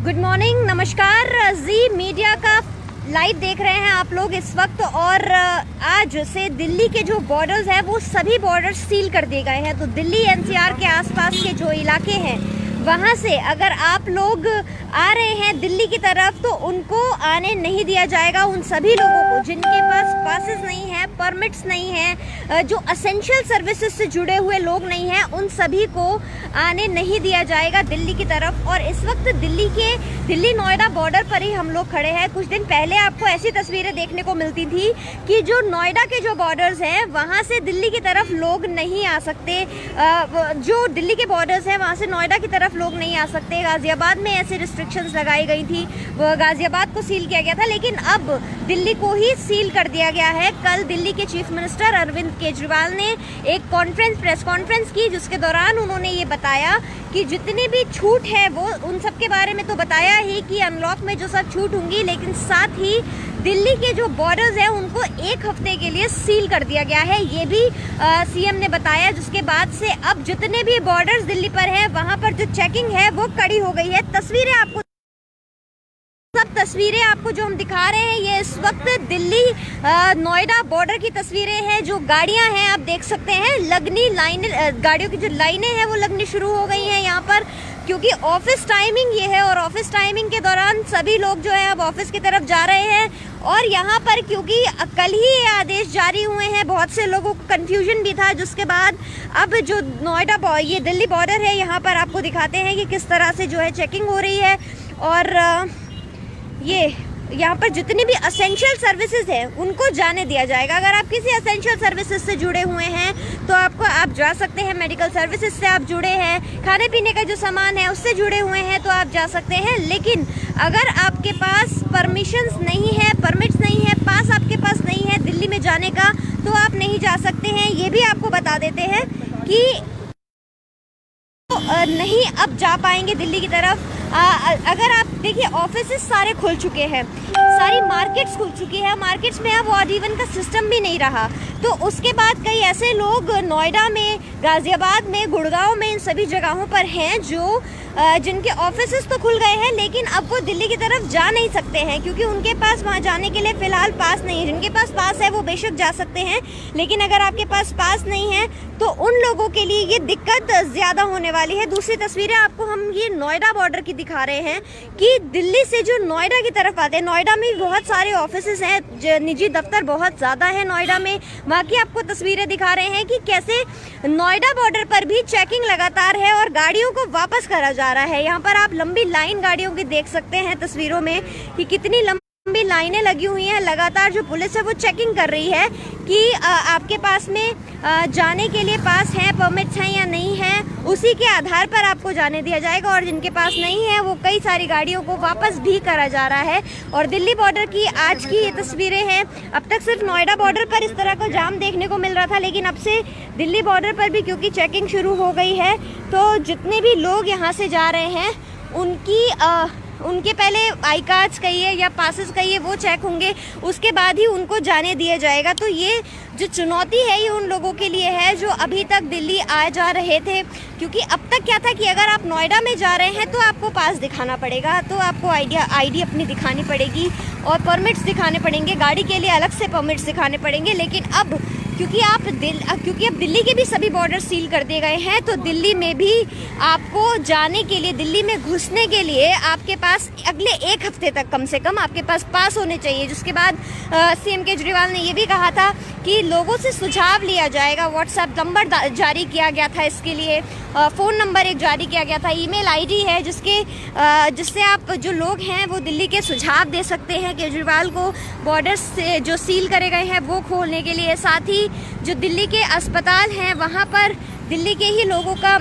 Good morning, नमस्कार। जी media का live देख रहे हैं आप लोग इस वक्त। और आज से दिल्ली के जो बॉर्डर्स हैं वो सभी बॉर्डर्स सील कर दिए गए हैं। तो दिल्ली एनसीआर के आसपास के जो इलाके हैं वहाँ से अगर आप लोग आ रहे हैं दिल्ली की तरफ तो उनको आने नहीं दिया जाएगा। उन सभी लोगों को जिनके पास पासेस नहीं है, परमिट्स नहीं है, जो असेंशियल सर्विसेज से जुड़े हुए लोग नहीं हैं, उन सभी को आने नहीं दिया जाएगा दिल्ली की तरफ। और इस वक्त दिल्ली नोएडा बॉर्डर पर ही हम लोग खड़े हैं। कुछ दिन पहले आपको ऐसी तस्वीरें देखने को मिलती थी कि जो नोएडा के जो बॉर्डर्स हैं वहाँ से दिल्ली की तरफ लोग नहीं आ सकते। जो दिल्ली के बॉर्डर्स हैं वहाँ से नोएडा की तरफ लोग नहीं आ सकते। गाजियाबाद में ऐसे रिस्ट्रिक्शंस लगाई गई थी, वो गाजियाबाद को सील किया गया था, लेकिन अब दिल्ली को ही सील कर दिया गया है। कल दिल्ली के चीफ मिनिस्टर अरविंद केजरीवाल ने एक प्रेस कॉन्फ्रेंस की जिसके दौरान उन्होंने ये बताया कि जितनी भी छूट है वो उन सब के बारे में तो बताया ही कि अनलॉक में जो सब छूट होंगी, लेकिन साथ ही दिल्ली के जो बॉर्डर्स हैं उनको एक हफ्ते के लिए सील कर दिया गया है। ये भी सीएम ने बताया, जिसके बाद से अब जितने भी बॉर्डर्स दिल्ली पर हैं वहां पर जो चेकिंग है वो कड़ी हो गई है। तस्वीरें आपको जो हम दिखा रहे हैं ये इस वक्त दिल्ली नोएडा बॉर्डर की तस्वीरें हैं। जो गाड़ियां हैं आप देख सकते हैं, गाड़ियों की जो लाइनें हैं वो लगनी शुरू हो गई हैं यहाँ पर, क्योंकि ऑफिस टाइमिंग ये है और ऑफिस टाइमिंग के दौरान सभी लोग जो है अब ऑफिस की तरफ जा रहे हैं। और यहाँ पर क्योंकि कल ही ये आदेश जारी हुए हैं, बहुत से लोगों को कंफ्यूजन भी था, जिसके बाद अब जो नोएडा ये दिल्ली बॉर्डर है यहाँ पर आपको दिखाते हैं कि किस तरह से जो है चेकिंग हो रही है। और ये यहाँ पर जितनी भी असेंशियल सर्विसेज हैं उनको जाने दिया जाएगा। अगर आप किसी असेंशियल सर्विसेज से जुड़े हुए हैं तो आप जा सकते हैं, मेडिकल सर्विसेज से आप जुड़े हैं, खाने पीने का जो सामान है उससे जुड़े हुए हैं तो आप जा सकते हैं। लेकिन अगर आपके पास परमिशंस नहीं है, परमिट्स नहीं है, पास आपके पास नहीं है दिल्ली में जाने का तो आप नहीं जा सकते हैं। ये भी आपको बता देते हैं कि नहीं अब जा पाएंगे दिल्ली की तरफ। अगर आप देखिए ऑफिसेस सारे खुल चुके हैं, सारी मार्केट्स खुल चुकी है, मार्केट्स में अब ऑड इवन का सिस्टम भी नहीं रहा। तो उसके बाद कई ऐसे लोग नोएडा में, गाजियाबाद में, गुड़गांव में, इन सभी जगहों पर हैं जो जिनके ऑफिसेस तो खुल गए हैं लेकिन अब वो दिल्ली की तरफ जा नहीं सकते हैं, क्योंकि उनके पास वहाँ जाने के लिए फ़िलहाल पास नहीं है। जिनके पास पास है वो बेशक जा सकते हैं, लेकिन अगर आपके पास पास नहीं है तो उन लोगों के लिए ये दिक्कत ज़्यादा होने वाली है। दूसरी तस्वीरें आपको हम ये नोएडा बॉर्डर की दिखा रहे हैं कि दिल्ली से जो नोएडा की तरफ आते हैं, नोएडा में बहुत सारे ऑफिसेस हैं, निजी दफ्तर बहुत ज़्यादा है नोएडा में। वहाँ की आपको तस्वीरें दिखा रहे हैं कि कैसे नोएडा बॉर्डर पर भी चेकिंग लगातार है और गाड़ियों को वापस करा जा रहा है। यहाँ पर आप लंबी लाइन गाड़ियों की देख सकते हैं तस्वीरों में कि कितनी लंबी लाइनें लगी हुई हैं। लगातार जो पुलिस है वो चेकिंग कर रही है कि आपके पास में जाने के लिए पास हैं, परमिट्स हैं या नहीं है, उसी के आधार पर आपको जाने दिया जाएगा। और जिनके पास नहीं है वो कई सारी गाड़ियों को वापस भी करा जा रहा है। और दिल्ली बॉर्डर की आज की ये तस्वीरें हैं। अब तक सिर्फ नोएडा बॉर्डर पर इस तरह का जाम देखने को मिल रहा था, लेकिन अब से दिल्ली बॉर्डर पर भी क्योंकि चेकिंग शुरू हो गई है तो जितने भी लोग यहाँ से जा रहे हैं उनके पहले आई कार्ड्स कहिए या पासेस कहिए वो चेक होंगे, उसके बाद ही उनको जाने दिया जाएगा। तो ये जो चुनौती है ये उन लोगों के लिए है जो अभी तक दिल्ली आ जा रहे थे, क्योंकि अब तक क्या था कि अगर आप नोएडा में जा रहे हैं तो आपको पास दिखाना पड़ेगा, तो आपको आईडी अपनी दिखानी पड़ेगी और परमिट्स दिखाने पड़ेंगे, गाड़ी के लिए अलग से परमिट्स दिखाने पड़ेंगे। लेकिन अब क्योंकि अब दिल्ली के भी सभी बॉर्डर सील कर दिए गए हैं तो दिल्ली में भी आपको जाने के लिए, दिल्ली में घुसने के लिए आपके पास अगले एक हफ्ते तक कम से कम आपके पास पास होने चाहिए। जिसके बाद सीएम केजरीवाल ने ये भी कहा था कि लोगों से सुझाव लिया जाएगा। व्हाट्सएप नंबर जारी किया गया था इसके लिए, फ़ोन नंबर एक जारी किया गया था, ईमेल आईडी है जिससे आप जो लोग हैं वो दिल्ली के सुझाव दे सकते हैं केजरीवाल को बॉर्डर से जो सील करे गए हैं वो खोलने के लिए। साथ ही जो दिल्ली के अस्पताल हैं वहाँ पर दिल्ली के ही लोगों का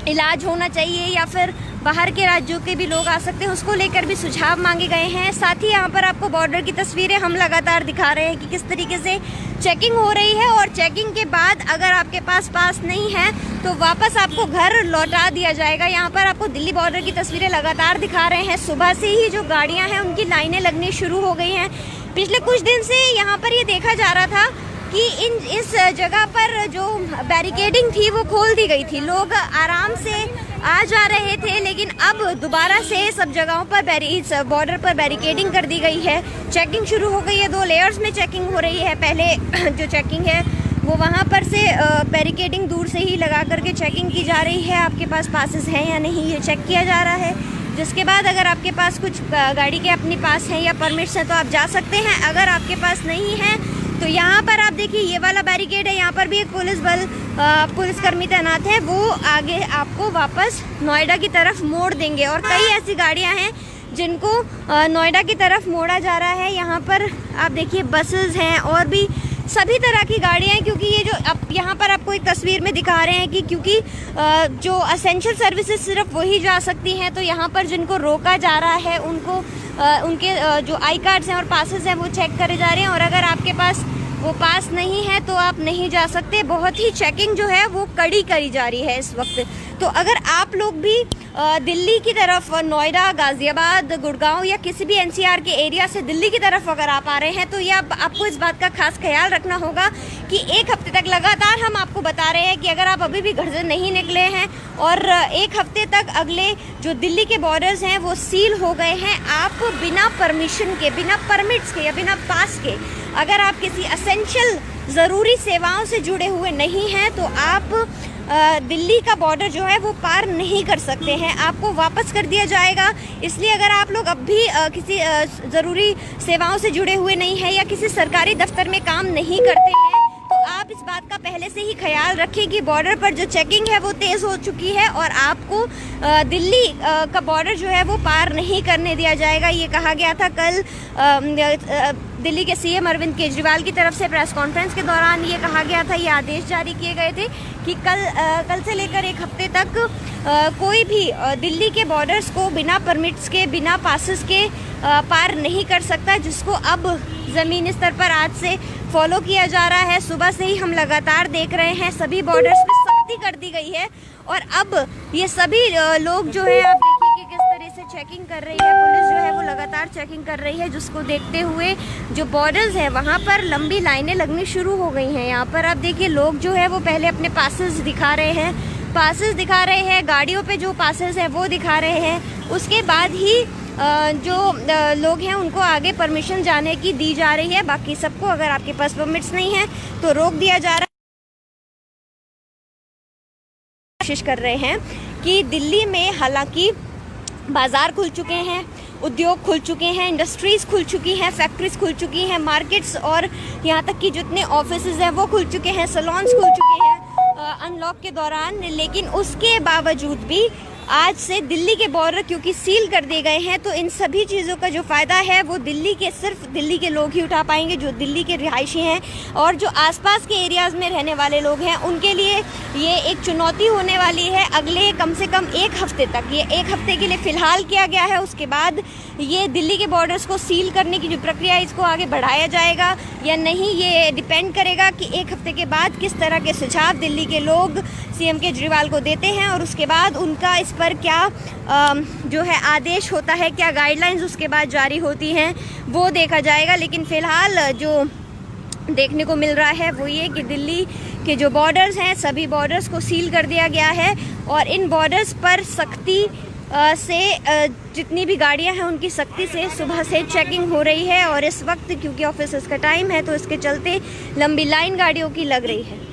इलाज होना चाहिए या फिर बाहर के राज्यों के भी लोग आ सकते हैं, उसको लेकर भी सुझाव मांगे गए हैं। साथ ही यहाँ पर आपको बॉर्डर की तस्वीरें हम लगातार दिखा रहे हैं कि किस तरीके से चेकिंग हो रही है। और चेकिंग के बाद अगर आपके पास पास नहीं है तो वापस आपको घर लौटा दिया जाएगा। यहाँ पर आपको दिल्ली बॉर्डर की तस्वीरें लगातार दिखा रहे हैं। सुबह से ही जो गाड़ियाँ हैं उनकी लाइनें लगनी शुरू हो गई हैं। पिछले कुछ दिन से यहाँ पर ये देखा जा रहा था कि इस जगह पर जो बैरिकेडिंग थी वो खोल दी गई थी, लोग आराम से आ जा रहे थे, लेकिन अब दोबारा से सब जगहों पर इस बॉर्डर पर बैरिकेडिंग कर दी गई है। चेकिंग शुरू हो गई है, 2 लेयर्स में चेकिंग हो रही है। पहले जो चेकिंग है वो वहाँ पर से बैरिकेडिंग दूर से ही लगा करके चेकिंग की जा रही है, आपके पास पासेस हैं या नहीं ये चेक किया जा रहा है। जिसके बाद अगर आपके पास कुछ गाड़ी के अपने पास हैं या परमिट्स हैं तो आप जा सकते हैं। अगर आपके पास नहीं है तो यहाँ पर आप देखिए ये वाला बैरिकेड है, यहाँ पर भी एक पुलिसकर्मी तैनात है, वो आगे आपको वापस नोएडा की तरफ मोड़ देंगे। और कई ऐसी गाड़ियाँ हैं जिनको नोएडा की तरफ मोड़ा जा रहा है। यहाँ पर आप देखिए बसेस हैं और भी सभी तरह की गाड़ियाँ हैं, क्योंकि ये जो अब यहाँ पर आपको एक तस्वीर में दिखा रहे हैं कि क्योंकि जो एसेंशियल सर्विसेज सिर्फ वही जा सकती हैं, तो यहाँ पर जिनको रोका जा रहा है उनको उनके जो आई कार्ड्स हैं और पासेस हैं वो चेक करे जा रहे हैं। और अगर आपके पास वो पास नहीं है तो आप नहीं जा सकते। बहुत ही चेकिंग जो है वो कड़ी करी जा रही है इस वक्त। तो अगर आप लोग भी दिल्ली की तरफ, नोएडा, गाज़ियाबाद, गुड़गांव या किसी भी एनसीआर के एरिया से दिल्ली की तरफ अगर आप आ रहे हैं तो ये आपको इस बात का खास ख्याल रखना होगा कि 1 हफ्ते तक लगातार हम आपको बता रहे हैं कि अगर आप अभी भी घर से नहीं निकले हैं और 1 हफ्ते तक अगले जो दिल्ली के बॉर्डर्स हैं वो सील हो गए हैं, आप बिना परमिशन के, बिना परमिट्स के या बिना पास के अगर आप किसी एसेंशियल ज़रूरी सेवाओं से जुड़े हुए नहीं हैं तो आप दिल्ली का बॉर्डर जो है वो पार नहीं कर सकते हैं, आपको वापस कर दिया जाएगा। इसलिए अगर आप लोग अब भी किसी ज़रूरी सेवाओं से जुड़े हुए नहीं हैं या किसी सरकारी दफ्तर में काम नहीं करते हैं तो आप इस बात का पहले से ही ख्याल रखें कि बॉर्डर पर जो चेकिंग है वो तेज़ हो चुकी है और आपको दिल्ली का बॉर्डर जो है वो पार नहीं करने दिया जाएगा। ये कहा गया था कल दिल्ली के सीएम अरविंद केजरीवाल की तरफ से प्रेस कॉन्फ्रेंस के दौरान ये कहा गया था, ये आदेश जारी किए गए थे कि कल से लेकर 1 हफ्ते तक कोई भी दिल्ली के बॉर्डर्स को बिना परमिट्स के, बिना पासेस के पार नहीं कर सकता, जिसको अब ज़मीनी स्तर पर आज से फॉलो किया जा रहा है। सुबह से ही हम लगातार देख रहे हैं सभी बॉर्डर्स पे सख्ती कर दी गई है और अब ये सभी लोग जो है आप देखिए कि किस तरह से चेकिंग कर रही है, पुलिस जो है वो लगातार चेकिंग कर रही है, जिसको देखते हुए जो बॉर्डर्स है वहाँ पर लंबी लाइनें लगनी शुरू हो गई हैं। यहाँ पर आप देखिए लोग जो है वो पहले अपने पासेस दिखा रहे हैं, गाड़ियों पे जो पासेस हैं वो दिखा रहे हैं, उसके बाद ही जो लोग हैं उनको आगे परमिशन जाने की दी जा रही है। बाकी सबको अगर आपके पास परमिट्स नहीं है तो रोक दिया जा रहा है। कोशिश कर रहे हैं कि दिल्ली में हालांकि बाज़ार खुल चुके हैं, उद्योग खुल चुके हैं, इंडस्ट्रीज़ खुल चुकी हैं, फैक्ट्रीज खुल चुकी हैं, मार्केट्स और यहाँ तक कि जितने ऑफिसेज हैं वो खुल चुके हैं, सैलून्स खुल चुके हैं अनलॉक के दौरान, लेकिन उसके बावजूद भी आज से दिल्ली के बॉर्डर क्योंकि सील कर दिए गए हैं तो इन सभी चीज़ों का जो फ़ायदा है वो सिर्फ दिल्ली के लोग ही उठा पाएंगे, जो दिल्ली के रिहायशी हैं और जो आसपास के एरियाज़ में रहने वाले लोग हैं उनके लिए ये एक चुनौती होने वाली है। अगले कम से कम 1 हफ्ते तक, ये 1 हफ्ते के लिए फ़िलहाल किया गया है, उसके बाद ये दिल्ली के बॉर्डर्स को सील करने की जो प्रक्रिया है इसको आगे बढ़ाया जाएगा या नहीं, ये डिपेंड करेगा कि 1 हफ्ते के बाद किस तरह के सुझाव दिल्ली के लोग सीएम केजरीवाल को देते हैं और उसके बाद उनका इस पर क्या जो है आदेश होता है, क्या गाइडलाइंस उसके बाद जारी होती हैं वो देखा जाएगा। लेकिन फ़िलहाल जो देखने को मिल रहा है वो ये कि दिल्ली के जो बॉर्डर्स हैं सभी बॉर्डर्स को सील कर दिया गया है और इन बॉर्डर्स पर सख्ती से जितनी भी गाड़ियां हैं उनकी सख्ती से सुबह से चेकिंग हो रही है और इस वक्त क्योंकि ऑफिस का टाइम है तो इसके चलते लंबी लाइन गाड़ियों की लग रही है।